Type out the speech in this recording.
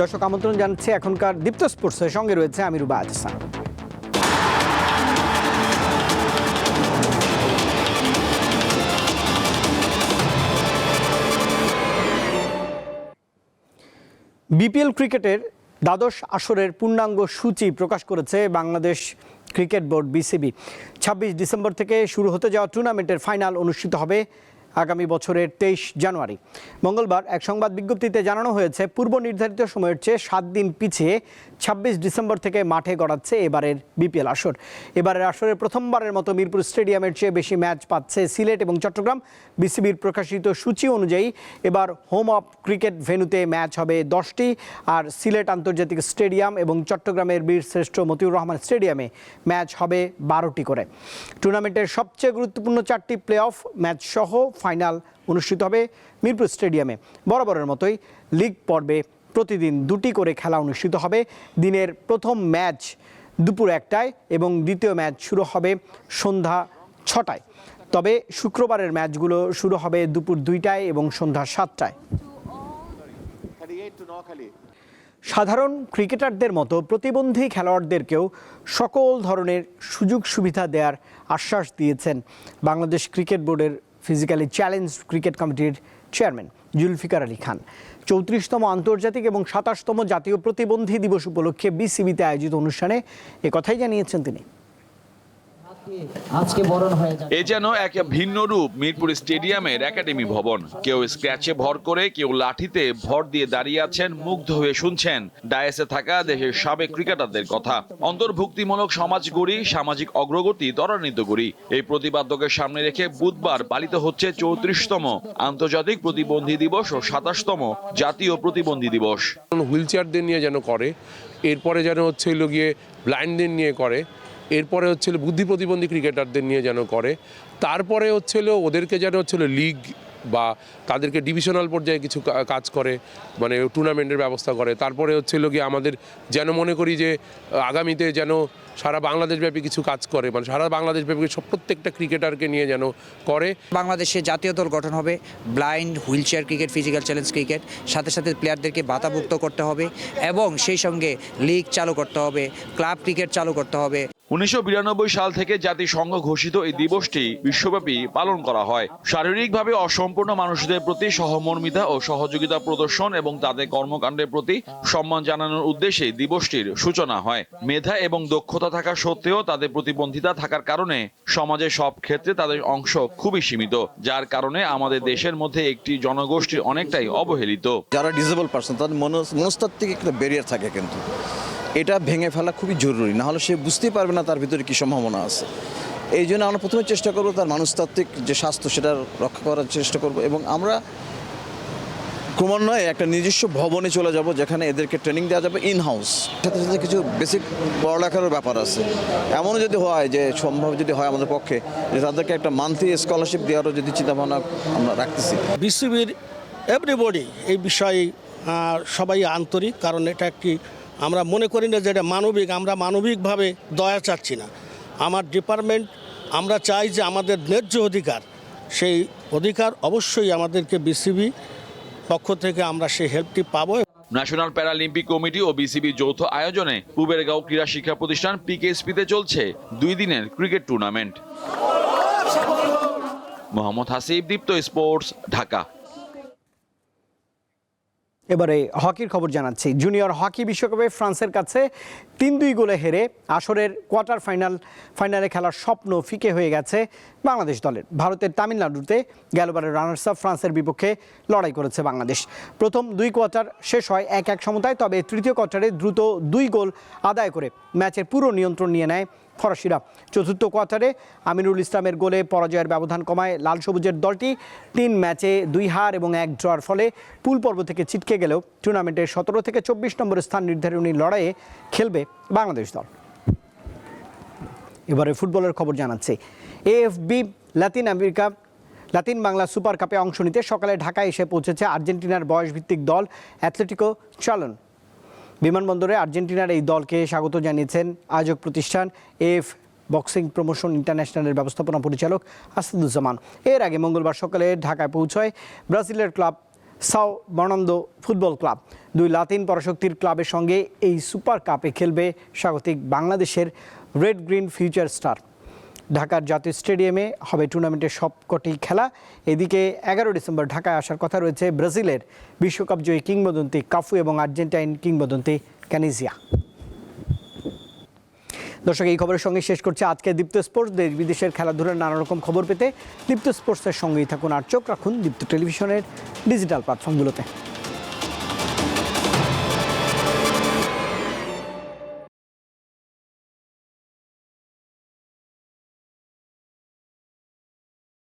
দর্শক আমন্ত্রণ জানাচ্ছি এখনকার দীপ্ত স্পোর্টসের সঙ্গে রয়েছে আমি রুবা আহসান। বিপিএল ক্রিকেটের দ্বাদশ আসরের পূর্ণাঙ্গ সূচি প্রকাশ করেছে Bangladesh cricket board BCB. ২৬ December থেকে শুরু হতে যাওয়া টুর্নামেন্টের ফাইনাল অনুষ্ঠিত হবে আগামী বছরের ২৩ জানুয়ারি। মঙ্গলবার এক সংবাদ বিজ্ঞপ্তিতে জানানো হয়েছে, পূর্ব নির্ধারিত সময়ের চেয়ে ৭ দিন পিছিয়ে ২৬ ডিসেম্বর থেকে মাঠে গড়াচ্ছে এবারের বিপিএল আসর। এবারের আসরের প্রথমবারের মতো মিরপুর স্টেডিয়ামের চেয়ে বেশি ম্যাচ পাচ্ছে সিলেট এবং চট্টগ্রাম। বিসিবির প্রকাশিত সূচি অনুযায়ী এবার হোম অফ ক্রিকেট ভেন্যুতে ম্যাচ হবে ১০টি, আর সিলেট আন্তর্জাতিক স্টেডিয়াম এবং চট্টগ্রামের বীরশ্রেষ্ঠ মতিউর রহমান স্টেডিয়ামে ম্যাচ হবে ১২টি করে। টুর্নামেন্টের সবচেয়ে গুরুত্বপূর্ণ 4টি প্লে অফ ম্যাচ সহ ফাইনাল অনুষ্ঠিত হবে মিরপুর স্টেডিয়ামে। বরাবরের মতোই লিগ পর্বে প্রতিদিন 2টি করে খেলা অনুষ্ঠিত হবে। দিনের প্রথম ম্যাচ দুপুর 1টায় এবং দ্বিতীয় ম্যাচ শুরু হবে সন্ধ্যা 6টায়। তবে শুক্রবারের ম্যাচগুলো শুরু হবে দুপুর 2টায় এবং সন্ধ্যা 7টায়। সাধারণ ক্রিকেটারদের মতো প্রতিবন্ধী খেলোয়াড়দেরকেও সকল ধরনের সুযোগ সুবিধা দেওয়ার আশ্বাস দিয়েছেন বাংলাদেশ ক্রিকেট বোর্ডের ফিজিক্যালি চ্যালেঞ্জ ক্রিকেট কমিটির চেয়ারম্যান জুলফিকার আলী খান। 34তম আন্তর্জাতিক এবং 27তম জাতীয় প্রতিবন্ধী দিবস উপলক্ষে বিসিবিতে আয়োজিত অনুষ্ঠানে একথাই জানিয়েছেন তিনি। এ যেন এক ভিন্ন রূপ মিরপুর স্টেডিয়ামের একাডেমি ভবন। কেউ স্ক্র্যাচে ভর করে, কেউ লাঠিতে ভর দিয়ে দাঁড়িয়ে আছেন, মুগ্ধ হয়ে শুনছেন ডায়াসে থাকা দেশের সাবেক ক্রিকেটারদের কথা। অন্তর্ভুক্তিমূলক সমাজ গড়ি, সামাজিক অগ্রগতি ত্বরান্বিত করি, এই প্রতিপাদ্যকে সামনে রেখে বুধবার পালিত হচ্ছে 34তম আন্তর্জাতিক প্রতিবন্ধী দিবস ও 27তম জাতীয় প্রতিবন্ধী দিবস। হুইলচেয়ারদের নিয়ে যেন করে, এরপরে যেন হচ্ছে গিয়ে ব্লাইন্ডদের নিয়ে করে, এরপরে হচ্ছিল বুদ্ধি প্রতিবন্ধী ক্রিকেটারদের নিয়ে যেন করে, তারপরে হচ্ছিল ওদেরকে যেন হচ্ছিল লিগ বা তাদেরকে ডিভিশনাল পর্যায়ে কিছু কাজ করে, মানে টুর্নামেন্টের ব্যবস্থা করে। তারপরে হচ্ছিল গিয়ে আমাদের যেন মনে করি যে আগামীতে যেন সারা বাংলাদেশব্যাপী কিছু কাজ করে, মানে সারা বাংলাদেশব্যাপী প্রত্যেকটা ক্রিকেটারকে নিয়ে যেন করে। বাংলাদেশে জাতীয় দল গঠন হবে, blind wheelchair cricket, physical challenge cricket, সাথে সাথে প্লেয়ারদেরকে ভাতাভুক্ত করতে হবে এবং সেই সঙ্গে লিগ চালু করতে হবে, ক্লাব ক্রিকেট চালু করতে হবে। 1992 সাল থেকে জাতিসংঘ ঘোষিত এই দিবসটি বিশ্বব্যাপী পালন করা হয়। শারীরিকভাবে অসম্পূর্ণ মানুষদের প্রতি সহমর্মিতা ও সহযোগিতা প্রদর্শন এবং তাদের কর্মকাণ্ডের প্রতি সম্মান জানানোর উদ্দেশ্যে দিবসটির সূচনা হয়। মেধা এবং দক্ষতা থাকা সত্ত্বেও তাদের প্রতিবন্ধিতা থাকার কারণে সমাজের সব ক্ষেত্রে তাদের অংশ খুবই সীমিত, যার কারণে আমাদের দেশের মধ্যে একটি জনগোষ্ঠী অনেকটাই অবহেলিত। যারা ডিসেবল পার্সন, তাদের মনস্তাত্ত্বিক একটা ব্যারিয়ার থাকে, কিন্তু এটা ভেঙে ফেলা খুবই জরুরি, না হলে সে বুঝতেই পারবে না তার ভিতরে কী সম্ভাবনা আছে। এই জন্য আমরা প্রথমে চেষ্টা করব তার মনস্তাত্ত্বিক যে স্বাস্থ্য সেটা রক্ষা করার চেষ্টা করব, এবং আমরা ক্রমান্বয়ে একটা নিজস্ব ভবনে চলে যাব যেখানে এদেরকে ট্রেনিং দেওয়া যাবে ইন হাউস। সাথে সাথে কিছু বেসিক পড়ালেখারও ব্যাপার আছে। এমনও যদি হয় যে সম্ভব যদি হয় আমাদের পক্ষে যে তাদেরকে একটা মান্থলি স্কলারশিপ দেওয়ারও যদি চিন্তাভাবনা আমরা রাখতেছি। বিসিবির এভরিবডি এই বিষয়ে সবাই আন্তরিক, কারণ এটা একটি আমরা মনে করি না যে এটা মানবিক, আমরা মানবিকভাবে দয়া চাচ্ছি না। আমার ডিপার্টমেন্ট আমরা চাই যে আমাদের ন্যায্য অধিকার, সেই অধিকার অবশ্যই আমাদেরকে বিসিবি পক্ষ থেকে আমরা সেই হেল্পটি পাবো। ন্যাশনাল প্যারালিম্পিক কমিটি ও বিসিবি যৌথ আয়োজনে কুবেরগাঁও ক্রীড়া শিক্ষা প্রতিষ্ঠান পিকেএসপিতে চলছে 2 দিনের ক্রিকেট টুর্নামেন্ট। মোহাম্মদ হাসিব, দীপ্ত স্পোর্টস, ঢাকা। এবারে হকির খবর জানাচ্ছি। জুনিয়র হকি বিশ্বকাপে ফ্রান্সের কাছে 3-2 গোলে হেরে আসরের কোয়ার্টার ফাইনালে খেলার স্বপ্ন ফিকে হয়ে গেছে বাংলাদেশ দলের। ভারতের তামিলনাড়ুতে গেলবারের রানার্স আপ ফ্রান্সের বিপক্ষে লড়াই করেছে বাংলাদেশ। প্রথম 2 কোয়ার্টার শেষ হয় 1-1 সমতায়, তবে তৃতীয় কোয়ার্টারে দ্রুত 2 গোল আদায় করে ম্যাচের পুরো নিয়ন্ত্রণ নিয়ে নেয় ফরাসিরা। চতুর্থ কোয়ার্টারে আমিনুল ইসলামের গোলে পরাজয়ের ব্যবধান কমায় লাল সবুজের দলটি। 3 ম্যাচে 2 হার এবং 1 ড্রর ফলে পুল পর্ব থেকে ছিটকে গেলেও টুর্নামেন্টের 17 থেকে 24 নম্বর স্থান নির্ধারণী লড়াইয়ে খেলবে বাংলাদেশ দল। এবারে ফুটবলের খবর জানাচ্ছি। এএফবি লাতিন বাংলা সুপার কাপে অংশ নিতে সকালে ঢাকায় এসে পৌঁছেছে আর্জেন্টিনার বয়সভিত্তিক দল অ্যাথলেটিকো চালন। বিমানবন্দরে আর্জেন্টিনার এই দলকে স্বাগত জানিয়েছেন আয়োজক প্রতিষ্ঠান এএফ বক্সিং প্রমোশন ইন্টারন্যাশনালের ব্যবস্থাপনা পরিচালক আসাদুজ্জামান। এর আগে মঙ্গলবার সকালে ঢাকায় পৌঁছয় ব্রাজিলের ক্লাব সাও বর্নান্দো ফুটবল ক্লাব। দুই লাতিন পরাশক্তির ক্লাবের সঙ্গে এই সুপার কাপে খেলবে স্বাগতিক বাংলাদেশের রেড গ্রিন ফিউচার স্টার। ঢাকার জাতীয় স্টেডিয়ামে হবে টুর্নামেন্টের সবকটি খেলা। এদিকে 11 ডিসেম্বর ঢাকায় আসার কথা রয়েছে ব্রাজিলের বিশ্বকাপ জয়ী কিংবদন্তি কাফু এবং আর্জেন্টাইন কিংবদন্তি ক্যানিজিয়া। দর্শক, এই খবরের সঙ্গে শেষ করছে আজকে দীপ্ত স্পোর্টস। দেশ বিদেশের খেলাধুলার নানা রকম খবর পেতে দীপ্ত স্পোর্টসের সঙ্গেই থাকুন আর চোখ রাখুন দীপ্ত টেলিভিশনের ডিজিটাল প্ল্যাটফর্মগুলোতে।